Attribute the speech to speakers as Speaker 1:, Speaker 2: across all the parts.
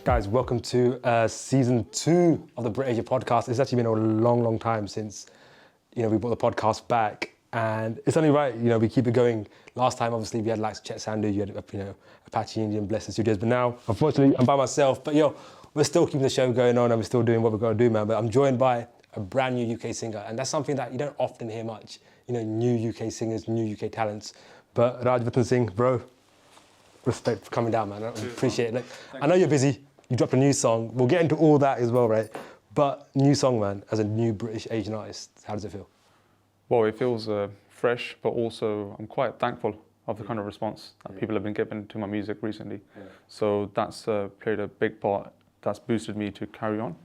Speaker 1: Guys, welcome to season 2 of the Brit Asia podcast. It's actually been a long time since, we brought the podcast back, and it's only right, we keep it going. Last time, obviously, we had like Chet Sandu, you had, Apache Indian, Bless the Studios, but now, unfortunately, I'm by myself. But we're still keeping the show going on, and we're still doing what we're going to do, man. But I'm joined by a brand new UK singer, and that's something that you don't often hear much. New UK singers, new UK talents. But Rajvatan Singh, bro, respect for coming down, man. I appreciate it. I know you're busy. You dropped a new song. We'll get into all that as well, right? But new song, man, as a new British Asian artist, how does it feel?
Speaker 2: Well, it feels fresh, but also I'm quite thankful of the kind of response that people have been giving to my music recently. So that's played a big part. That's boosted me to carry on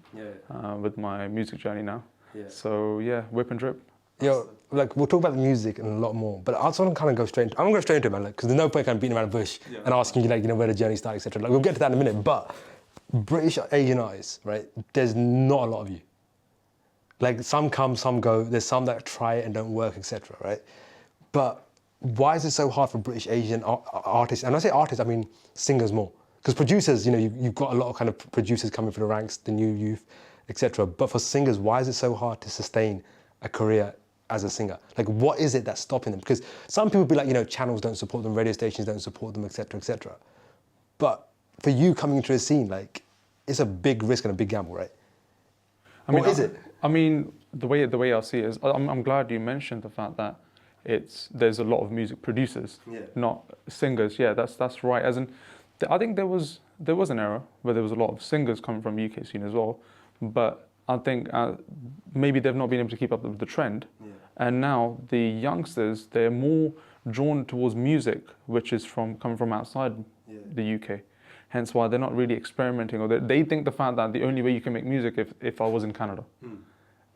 Speaker 2: with my music journey now. So yeah, whip and drip.
Speaker 1: We'll talk about the music and a lot more, but I just want to kind of go straight into it. I'm going to go straight into it, man, because there's no point kind of beating around the bush and asking you, where the journey started, etc. We'll get to that in a minute, but British Asian artists, right, there's not a lot of you. Some come, some go. There's some that try it and don't work, etc., right? But why is it so hard for British Asian artists? And when I say artists, I mean singers more. Because producers, you've got a lot of kind of producers coming through the ranks, the new youth, etc. But for singers, why is it so hard to sustain a career as a singer? What is it that's stopping them? Because some people be like, channels don't support them, radio stations don't support them, etc., etc. But for you coming into the scene, it's a big risk and a big gamble, right? What is it?
Speaker 2: I mean, the way I see it is, I'm glad you mentioned the fact that there's a lot of music producers, not singers. Yeah, that's right. As in, I think there was an era where there was a lot of singers coming from UK scene as well, but I think maybe they've not been able to keep up with the trend, and now the youngsters, they're more drawn towards music which is coming from outside the UK. Hence why they're not really experimenting, or they think the fact that the only way you can make music if I was in Canada.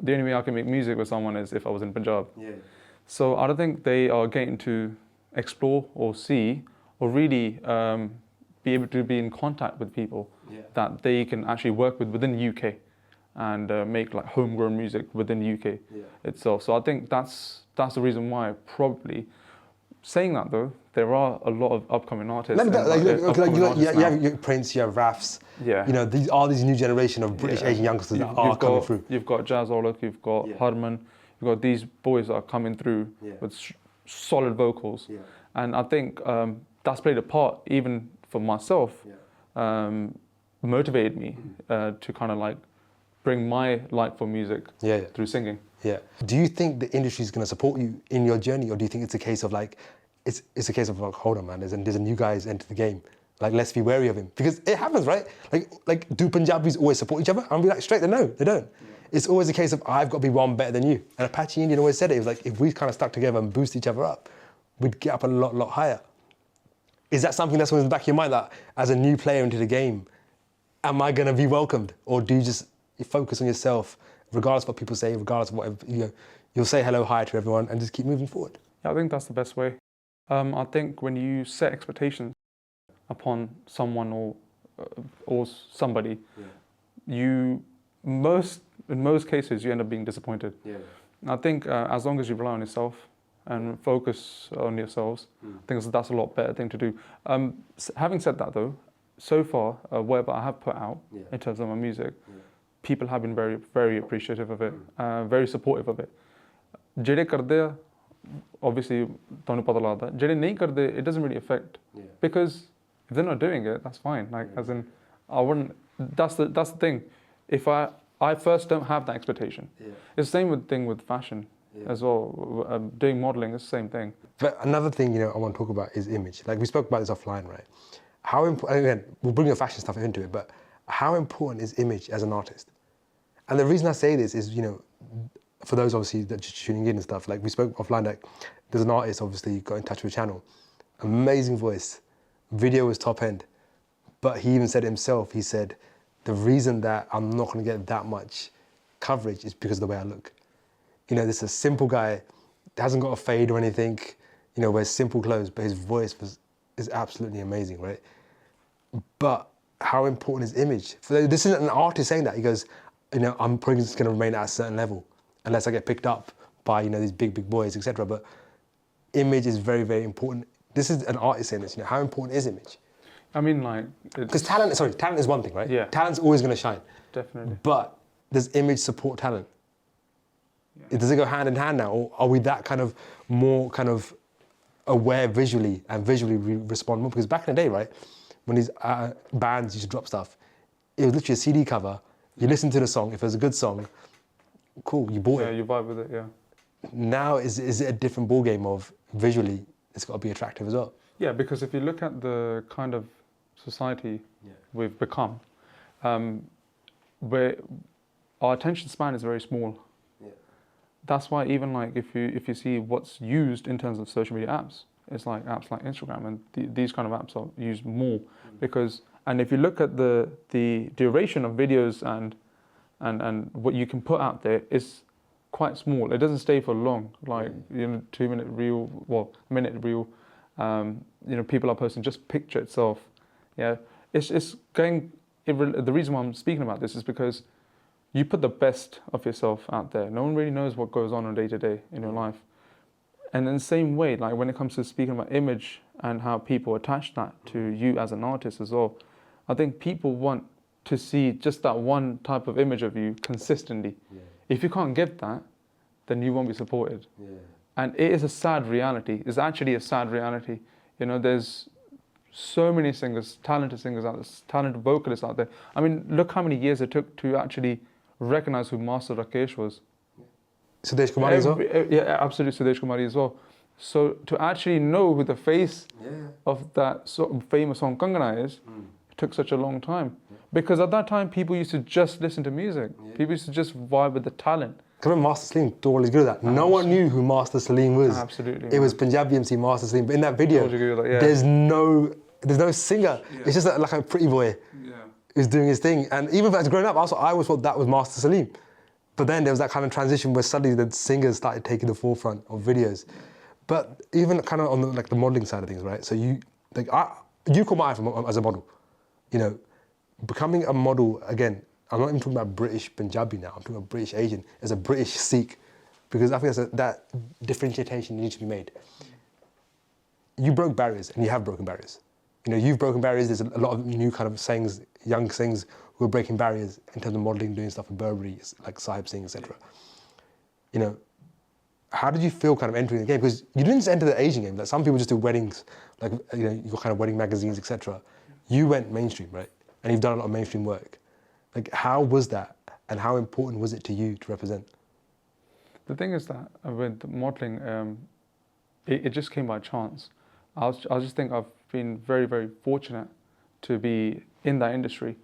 Speaker 2: The only way I can make music with someone is if I was in Punjab. So I don't think they are getting to explore or see or really be able to be in contact with people that they can actually work with within the UK and make homegrown music within the UK itself. So I think that's the reason why probably. Saying that though, there are a lot of upcoming artists.
Speaker 1: You have Prince, you have Rafs. These new generation of British Asian youngsters that are coming through.
Speaker 2: You've got Jazz Olak, you've got Harman, you've got these boys that are coming through with solid vocals. And I think that's played a part, even for myself, motivated me to kind of bring my like for music through singing.
Speaker 1: Do you think the industry is going to support you in your journey, or do you think it's a case of it's a case of hold on, man, there's a new guy who's entered the game, let's be wary of him? Because it happens, right? Do Punjabis always support each other? I'll be straight, no, they don't. It's always a case of I've got to be one better than you. And Apache Indian always said it was if we kind of stuck together and boost each other up, we'd get up a lot higher. Is that something that's always in the back of your mind, that as a new player into the game, am I going to be welcomed, or do you focus on yourself? Regardless of what people say, regardless of whatever, you'll say hello, hi to everyone and just keep moving forward.
Speaker 2: Yeah, I think that's the best way. I think when you set expectations upon someone or somebody, in most cases, you end up being disappointed. I think as long as you rely on yourself and focus on yourselves, I think that's a lot better thing to do. Having said that though, so far, whatever I have put out in terms of my music, people have been very, very appreciative of it, very supportive of it. Jede karde, obviously, tonu pata lagda. Jede nahi karde, it doesn't really affect, because if they're not doing it, that's fine. As in, I wouldn't. That's the thing. If I first don't have that expectation. It's the same thing with fashion as well. Doing modeling is the same thing.
Speaker 1: But another thing I want to talk about is image. We spoke about this offline, right? How important? Again, we'll bring the fashion stuff into it, but how important is image as an artist? And the reason I say this is, for those obviously that just tuning in and stuff, we spoke offline, there's an artist obviously got in touch with a channel, amazing voice, video was top end, but he even said it himself, he said, the reason that I'm not going to get that much coverage is because of the way I look. This is a simple guy, hasn't got a fade or anything, wears simple clothes, but his voice is absolutely amazing, right? But how important is image? This isn't an artist saying that. He goes, I'm probably just going to remain at a certain level unless I get picked up by, these big boys, etc. But image is very, very important. This is an artist saying this. How important is image?
Speaker 2: I mean, like,
Speaker 1: Because talent is one thing, right?
Speaker 2: Yeah.
Speaker 1: Talent's always going to shine.
Speaker 2: Definitely.
Speaker 1: But does image support talent?
Speaker 2: Yeah.
Speaker 1: Does it go hand in hand now? Or are we that kind of more kind of aware visually and visually respond more? Because back in the day, right, when these bands used to drop stuff, it was literally a CD cover. You listen to the song. If it was a good song, cool, you bought
Speaker 2: Yeah,
Speaker 1: it.
Speaker 2: you vibe with it, yeah.
Speaker 1: Now, is it a different ballgame of visually, it's got to be attractive as well?
Speaker 2: Yeah, because if you look at the kind of society we've become, where our attention span is very small.
Speaker 1: Yeah.
Speaker 2: That's why even like if you see what's used in terms of social media apps, it's like apps like Instagram and these kind of apps are used more because, and if you look at the duration of videos and what you can put out there is quite small. It doesn't stay for long, like 2-minute reel, minute reel. People are posting just picture itself. Yeah, it's going. The reason why I'm speaking about this is because you put the best of yourself out there. No one really knows what goes on day to day in your life. And in the same way, like when it comes to speaking about image and how people attach that to you as an artist as well, I think people want to see just that one type of image of you consistently. Yeah. If you can't get that, then you won't be supported. Yeah. And it is a sad reality. It's actually a sad reality. There's so many singers, talented singers out there, talented vocalists out there. I mean, look how many years it took to actually recognize who Master Rakesh was.
Speaker 1: Sudesh Kumari as well?
Speaker 2: Yeah, absolutely, Sudesh Kumari as well. So to actually know who the face of that famous song Kangana is, it took such a long time. Yeah. Because at that time, people used to just listen to music. Yeah. People used to just vibe with the talent.
Speaker 1: Because Master Salim did all good at that. No one knew who Master Salim was.
Speaker 2: Absolutely.
Speaker 1: It was Punjabi MC Master Salim. But in that video, there's no singer. Yeah. It's just like a pretty boy who's doing his thing. And even as growing up, I always thought that was Master Salim. But then there was that kind of transition where suddenly the singers started taking the forefront of videos. But even kind of on the modeling side of things, right? So you caught my eye as a model. Becoming a model, again, I'm not even talking about British Punjabi now, I'm talking about British Asian as a British Sikh, because I think that differentiation needs to be made. You broke barriers, and you have broken barriers. You've broken barriers. There's a lot of new kind of sayings, young Singhs who are breaking barriers in terms of modelling, doing stuff in Burberry, like Sahib Singh, etc. How did you feel kind of entering the game? Because you didn't just enter the Asian game. Like some people just do weddings, like you got kind of wedding magazines, etc. You went mainstream, right? And you've done a lot of mainstream work. Like, how was that, and how important was it to you to represent?
Speaker 2: The thing is that with modelling, it just came by chance. I just think I've been very, very fortunate to be in that industry,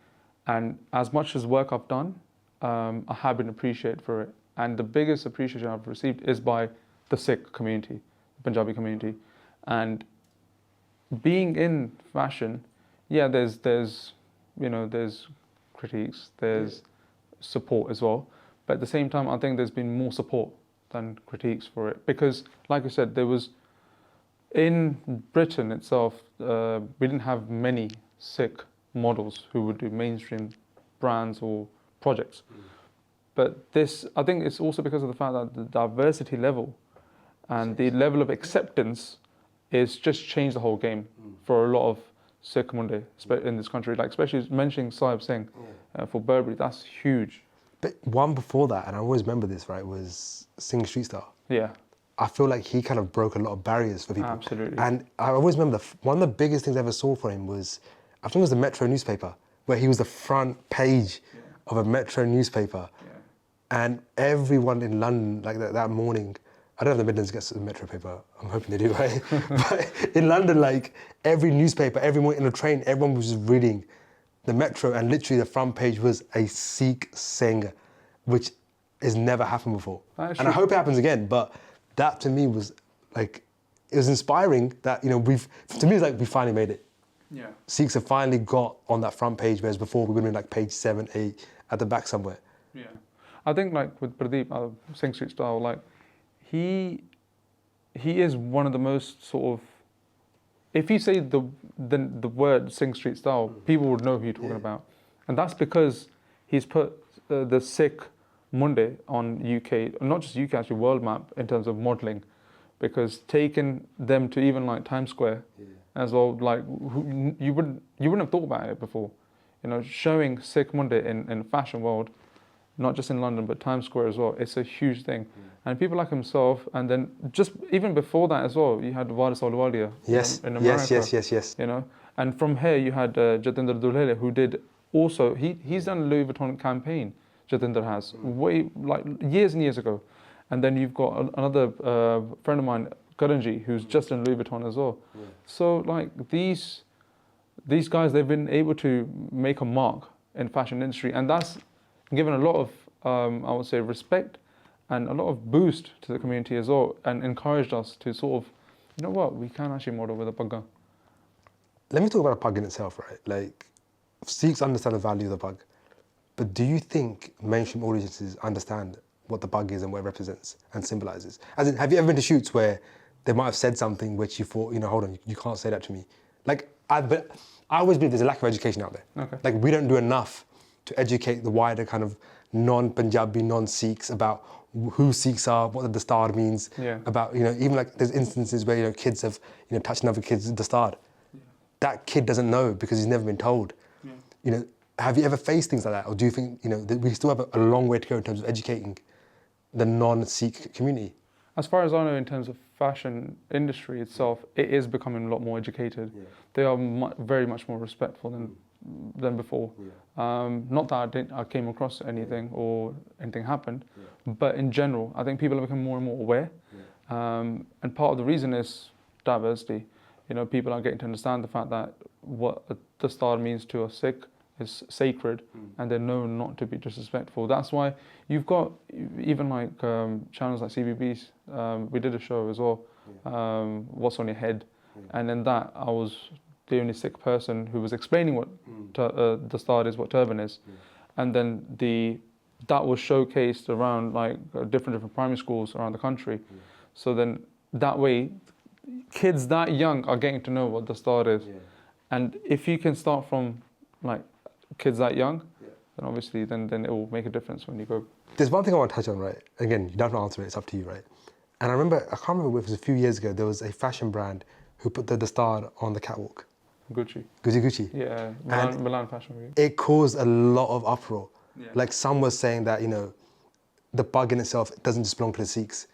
Speaker 2: and as much as work I've done, I have been appreciated for it. And the biggest appreciation I've received is by the Sikh community, the Punjabi community, and being in fashion. Yeah, there's critiques, there's support as well. But at the same time, I think there's been more support than critiques for it. Because, like I said, there was, in Britain itself, we didn't have many Sikh models who would do mainstream brands or projects. But this, I think it's also because of the fact that the diversity level and the level of acceptance is just changed the whole game for a lot of Sikh Model in this country, like especially mentioning Sahib Singh for Burberry, that's huge.
Speaker 1: But one before that, and I always remember this, right, was Singh Street Style.
Speaker 2: Yeah.
Speaker 1: I feel like he kind of broke a lot of barriers for people.
Speaker 2: Absolutely.
Speaker 1: And I always remember one of the biggest things I ever saw for him was, I think it was the Metro newspaper, where he was the front page of a Metro newspaper. Yeah. And everyone in London, like that morning, I don't know if the Midlands gets the Metro paper, I'm hoping they do, right? But in London, like every newspaper, every morning in the train, everyone was just reading the Metro, and literally the front page was a Sikh singer, which has never happened before. And I hope it happens again, but that to me was like, it was inspiring that, to me it's like we finally made it.
Speaker 2: Yeah.
Speaker 1: Sikhs have finally got on that front page, whereas before we would have been like page 7, 8, at the back somewhere.
Speaker 2: Yeah. I think like with Pradeep, Singh Street Style, like he is one of the most sort of, if you say the word Singh Street Style, people would know who you're talking about. And that's because he's put the Sikh Model on UK, not just UK, actually world map in terms of modelling, because taking them to even like Times Square as well. Like you wouldn't have thought about it before. You know, showing Sikh Model in the fashion world, not just in London but Times Square as well. It's a huge thing, and people like himself, and then just even before that as well, you had Varis Ahluwalia in America.
Speaker 1: Yes.
Speaker 2: You know, and from here you had Jatinder Dulhele, who did also he's done a Louis Vuitton campaign. Jatinder has way like years and years ago, and then you've got another friend of mine, Karanji, who's just in Louis Vuitton as well. So like these guys, they've been able to make a mark in fashion industry, and that's given a lot of I would say respect and a lot of boost to the community as well, and encouraged us to sort of, you know what, we can actually model with a pagga.
Speaker 1: Let me talk about a pug in itself, right? Like, Sikhs understand the value of the pug, but do you think mainstream audiences understand what the pug is and what it represents and symbolizes? As in, have you ever been to shoots where they might have said something which you thought, you know, hold on, you can't say that to me? Like, but I always believe there's a lack of education out there.
Speaker 2: Okay.
Speaker 1: Like, we don't do enough to educate the wider kind of non-Punjabi, non-Sikhs about who Sikhs are, what the dastard means, about, you know, even like there's instances where, you know, kids have, you know, touched another kid's dastard. That kid doesn't know because he's never been told. You know, have you ever faced things like that? Or do you think, you know, that we still have a long way to go in terms of educating the non-Sikh community?
Speaker 2: As far as I know, in terms of fashion industry itself, it is becoming a lot more educated. They are very much more respectful than before. Not that I came across anything or anything happened, but in general, I think people are becoming more and more aware. And part of the reason is diversity. You know, people are getting to understand the fact that what the star means to a Sikh is sacred, and they're known not to be disrespectful. That's why you've got even like channels like CBBS. We did a show as well, What's on Your Head, and in that I was the only Sikh person who was explaining what the star is, what turban is, and then that was showcased around like different primary schools around the country. So then that way, kids that young are getting to know what the star is, and if you can start from like kids that young, then obviously then it will make a difference when you go.
Speaker 1: There's one thing I want to touch on, right? Again, you don't have to answer it, it's up to you, right? And I can't remember if it was a few years ago, there was a fashion brand who put the star on the catwalk. Gucci.
Speaker 2: Yeah, Milan Fashion Week.
Speaker 1: It caused a lot of uproar. Like, some were saying that, you know, the pug in itself doesn't just belong to the Sikhs.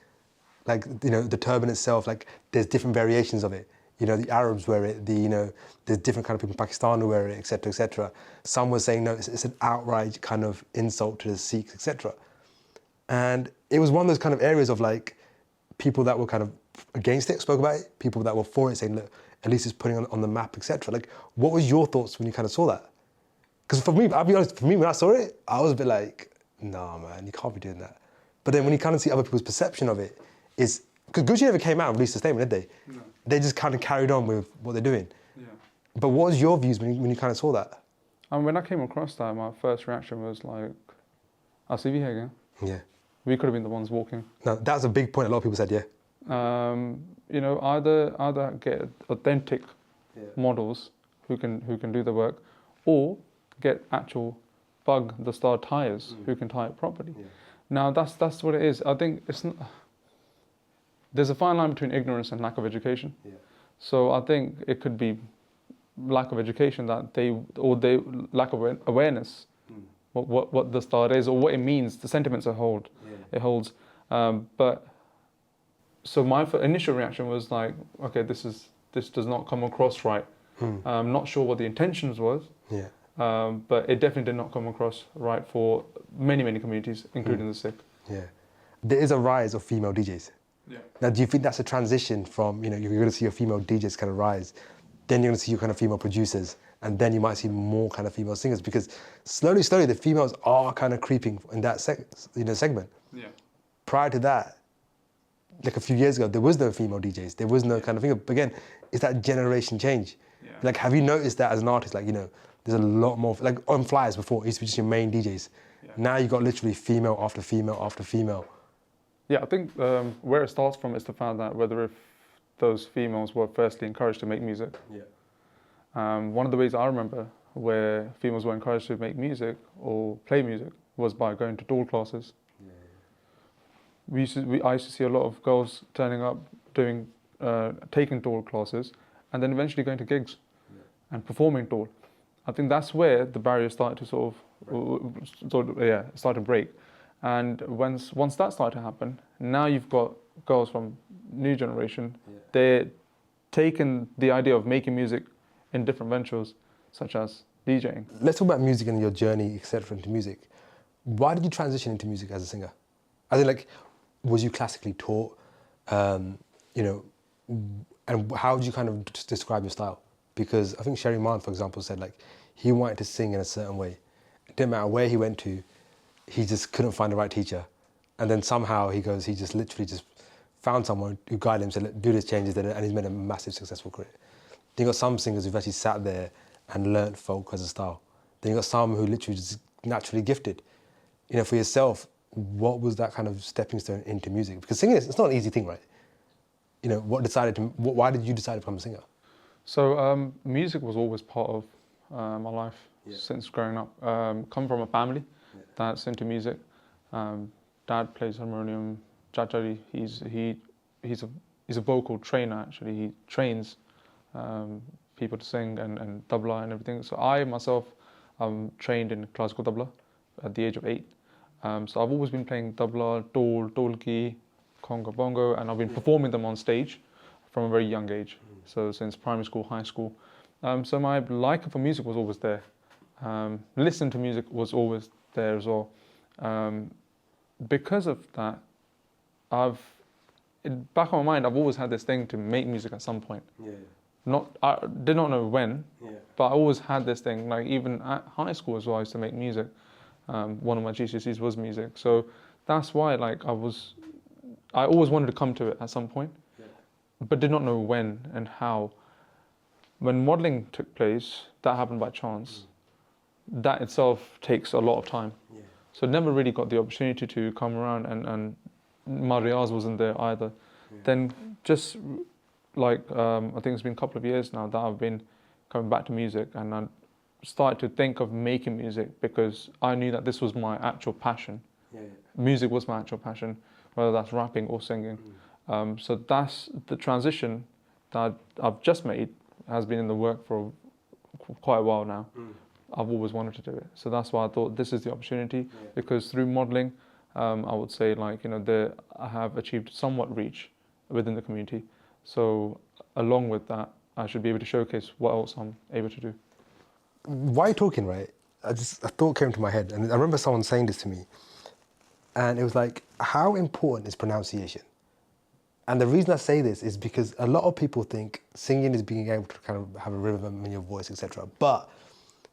Speaker 1: Like, you know, the turban itself, like, there's different variations of it. You know, the Arabs wear it, you know, there's different kind of people in Pakistan who wear it, etc., etc. Some were saying, no, it's an outright kind of insult to the Sikhs, etc. And it was one of those kind of areas of, like, people that were kind of against it spoke about it, people that were for it saying, look, at least it's putting on the map, etc. Like, what was your thoughts when you kind of saw that? Because for me, I'll be honest, for me, when I saw it, I was a bit like, nah, man, you can't be doing that. But then when you kind of see other people's perception of it, is, because Gucci never came out and released a statement, did they? No. They just kind of carried on with what they're doing. But what was your views when you kind of saw that?
Speaker 2: When I came across that, my first reaction was like, I'll see you here again.
Speaker 1: Yeah.
Speaker 2: We could have been the ones walking.
Speaker 1: No, that's a big point. A lot of people said,
Speaker 2: you know, either get authentic models who can do the work, or get actual bug the star tires who can tie it properly. Now that's what it is. I think it's not. There's a fine line between ignorance and lack of education. So I think it could be lack of education that they lack of awareness what the star is or what it means, the sentiments it holds. But so my initial reaction was like, okay, this does not come across right. I'm not sure what the intentions was. But it definitely did not come across right for many communities, including the Sikh.
Speaker 1: There is a rise of female DJs. Now, do you think that's a transition from, you know, you're going to see your female DJs kind of rise, then you're going to see your kind of female producers, and then you might see more kind of female singers, because slowly the females are kind of creeping in that segment. Prior to that, like a few years ago, there was no female DJs, there was no kind of thing. But again, it's that generation change. Like, have you noticed that as an artist, like, you know, there's a lot more, like on flyers before, it used to be just your main DJs. Now you've got literally female after female after female.
Speaker 2: Yeah, I think where it starts from is the fact that whether if those females were firstly encouraged to make music. One of the ways I remember where females were encouraged to make music or play music was by going to doll classes. I used to see a lot of girls turning up, taking doll classes, and then eventually going to gigs and performing tour. I think that's where the barriers started to start to break. And once that started to happen, now you've got girls from new generation. They're taking the idea of making music in different ventures, such as DJing.
Speaker 1: Let's talk about music and your journey, etc., into music. Why did you transition into music as a singer? I think, like, was you classically taught? You know, and how would you kind of describe your style? Because I think Sherry Mann, for example, said like he wanted to sing in a certain way. It didn't matter where he went to, he just couldn't find the right teacher. And then somehow he just literally found someone who guided him, said, "Look, do this, changes, and he's made a massive successful career." Then you got some singers who've actually sat there and learnt folk as a style. Then you got some who literally just naturally gifted. You know, for yourself, what was that kind of stepping stone into music? Because singing it's not an easy thing, right? You know, why did you decide to become a singer?
Speaker 2: So music was always part of my life since growing up. Come from a family that's into music. Dad plays harmonium. Jajari, he's a vocal trainer actually. He trains people to sing and tabla and everything. So I myself trained in classical tabla at the age of 8. So I've always been playing tabla, dol, dolki, conga, bongo, and I've been performing them on stage from a very young age. So since primary school, high school. So my liking for music was always there. Listening to music was always there as well. Because of that, back on my mind, I've always had this thing to make music at some point. I did not know when, but I always had this thing. Like even at high school as well, I used to make music. One of my GCSEs was music, so that's why like I always wanted to come to it at some point, but did not know when and how. When modelling took place, that happened by chance. That itself takes a lot of time. So never really got the opportunity to come around, and my riyaz wasn't there either. Then just like, I think it's been a couple of years now that I've been coming back to music, and I started to think of making music because I knew that this was my actual passion. Music was my actual passion, whether that's rapping or singing. So that's the transition that I've just made, has been in the work for quite a while now. I've always wanted to do it. So that's why I thought this is the opportunity, because through modelling, I would say like, you know, I have achieved somewhat reach within the community. So along with that, I should be able to showcase what else I'm able to do.
Speaker 1: While you're talking, right, a thought came to my head, and I remember someone saying this to me, and it was like, how important is pronunciation? And the reason I say this is because a lot of people think singing is being able to kind of have a rhythm in your voice, etc. But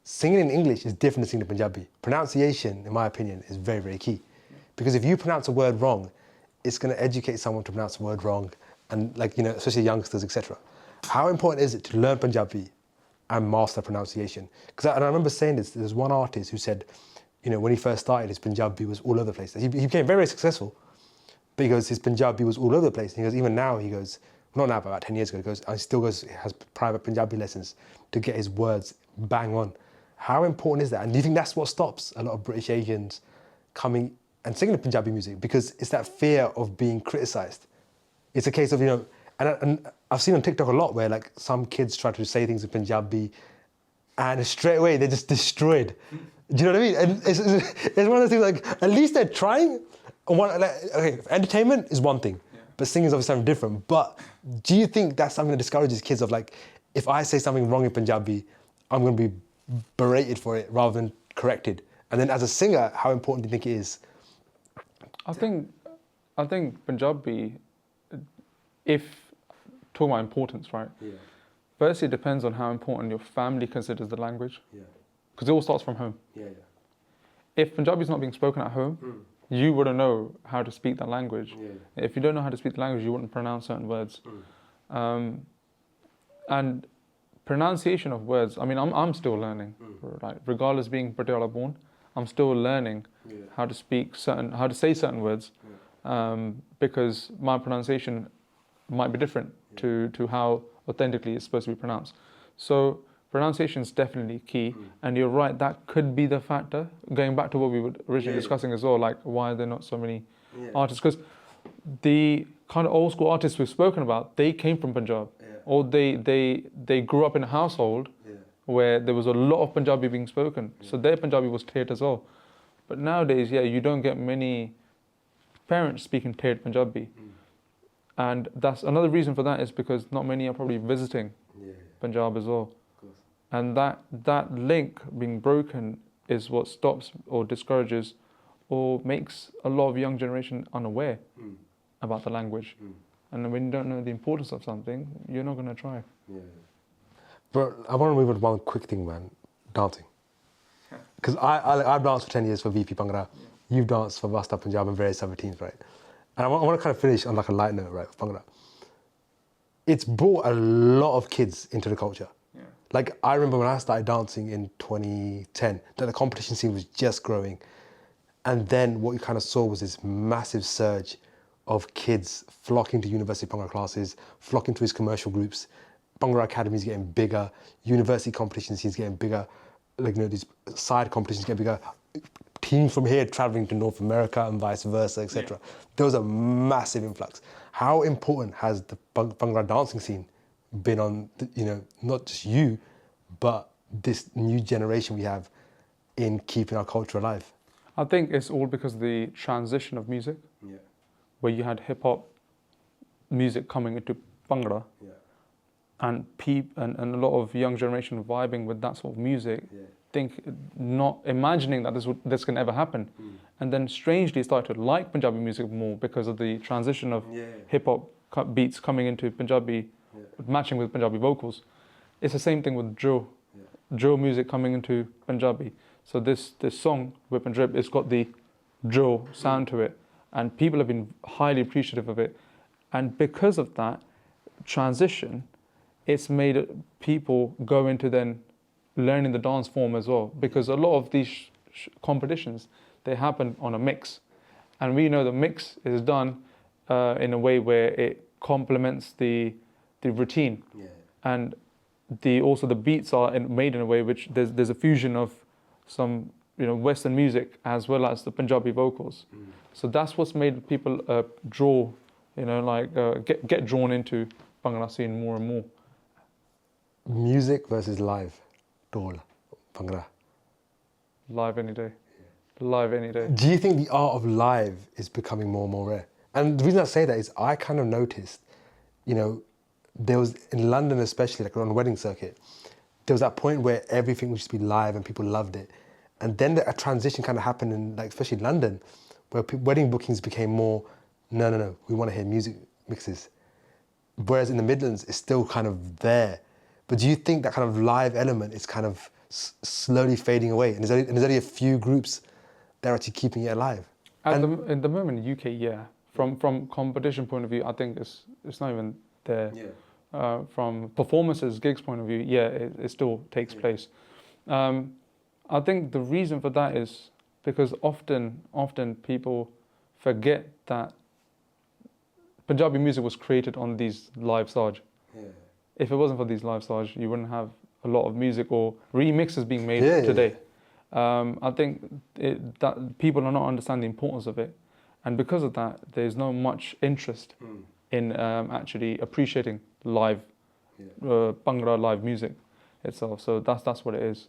Speaker 1: singing in English is different to singing in Punjabi. Pronunciation, in my opinion, is very, very key. Because if you pronounce a word wrong, it's going to educate someone to pronounce the word wrong, and like, you know, especially youngsters, etc. How important is it to learn Punjabi and master pronunciation? Because I remember saying this, there's one artist who said, you know, when he first started, his Punjabi was all over the place. He became very, very successful, but he goes, his Punjabi was all over the place. And he goes, even now, he goes, not now, but about 10 years ago, he goes, and he still goes, has private Punjabi lessons to get his words bang on. How important is that? And do you think that's what stops a lot of British Asians coming and singing Punjabi music? Because it's that fear of being criticised. It's a case of, you know, and I've seen on TikTok a lot where like some kids try to say things in Punjabi and straight away they're just destroyed. Do you know what I mean? And it's one of those things like, at least they're trying. Okay, entertainment is one thing, but singing is obviously something different. But do you think that's something that discourages kids of like, if I say something wrong in Punjabi, I'm going to be berated for it rather than corrected? And then as a singer, how important do you think it is?
Speaker 2: I think Punjabi, if talking about importance, right? Firstly, it depends on how important your family considers the language. Because it all starts from home. If Punjabi is not being spoken at home, you wouldn't know how to speak that language. If you don't know how to speak the language, you wouldn't pronounce certain words. And pronunciation of words, I mean, I'm still learning, right? Regardless being Patiala born, I'm still learning how to how to say certain words, because my pronunciation might be different to how authentically it's supposed to be pronounced. So pronunciation is definitely key, and you're right, that could be the factor. Going back to what we were originally discussing as well, like why are there not so many artists? Because the kind of old school artists we've spoken about, they came from Punjab. or they grew up in a household where there was a lot of Punjabi being spoken, so their Punjabi was cleared as well. But nowadays, you don't get many parents speaking cleared Punjabi, and that's another reason for that is because not many are probably visiting Punjab as well, and that link being broken is what stops or discourages or makes a lot of young generation unaware about the language. And when you don't know the importance of something, you're not going to try.
Speaker 1: But I want to move on to one quick thing, man. Dancing. Because I've danced for 10 years for VP Bhangra. You've danced for Vasta Punjab and various other teams, right? And I want to kind of finish on like a light note, right, with Bhangra. It's brought a lot of kids into the culture. Like, I remember when I started dancing in 2010, that the competition scene was just growing. And then what you kind of saw was this massive surge of kids flocking to University Bhangra classes, flocking to his commercial groups. Bhangra Academy is getting bigger, university competition scenes getting bigger, like, you know, these side competitions getting bigger, teams from here traveling to North America and vice versa, etc. There was a massive influx. How important has the Bhangra dancing scene been on, you know, not just you, but this new generation we have in keeping our culture alive?
Speaker 2: I think it's all because of the transition of music, where you had hip hop music coming into Bhangra, and a lot of young generation vibing with that sort of music, not imagining that this can ever happen, and then strangely started to like Punjabi music more because of the transition of hip hop beats coming into Punjabi, matching with Punjabi vocals. It's the same thing with drill music coming into Punjabi. So this song, Whip and Drip, it's got the drill sound to it, and people have been highly appreciative of it. And because of that transition, it's made people go into then learning the dance form as well, because a lot of these competitions, they happen on a mix, and we know the mix is done in a way where it complements the routine, and also the beats are made in a way which there's a fusion of some, you know, Western music as well as the Punjabi vocals. So that's what's made people draw, you know, like get drawn into Bhangra scene more and more.
Speaker 1: Music versus live, Dol, Bhangra.
Speaker 2: Live any day. Live any day.
Speaker 1: Do you think the art of live is becoming more and more rare? And the reason I say that is I kind of noticed, you know, there was in London especially, like on the wedding circuit, there was that point where everything would just be live and people loved it. And then a transition kind of happened in, like, especially London, where wedding bookings became more, no, we want to hear music mixes. Whereas in the Midlands, it's still kind of there. But do you think that kind of live element is kind of slowly fading away? And there's only a few groups that are actually keeping it alive?
Speaker 2: In the moment in the UK, yeah. From competition point of view, I think it's not even there. From performances, gigs point of view, it still takes place. I think the reason for that is because often people forget that Punjabi music was created on these live Saj. If it wasn't for these live Saj, you wouldn't have a lot of music or remixes being made today. I think that people are not understanding the importance of it, and because of that, there's not much interest in actually appreciating live Bhangra live music itself. So that's what it is.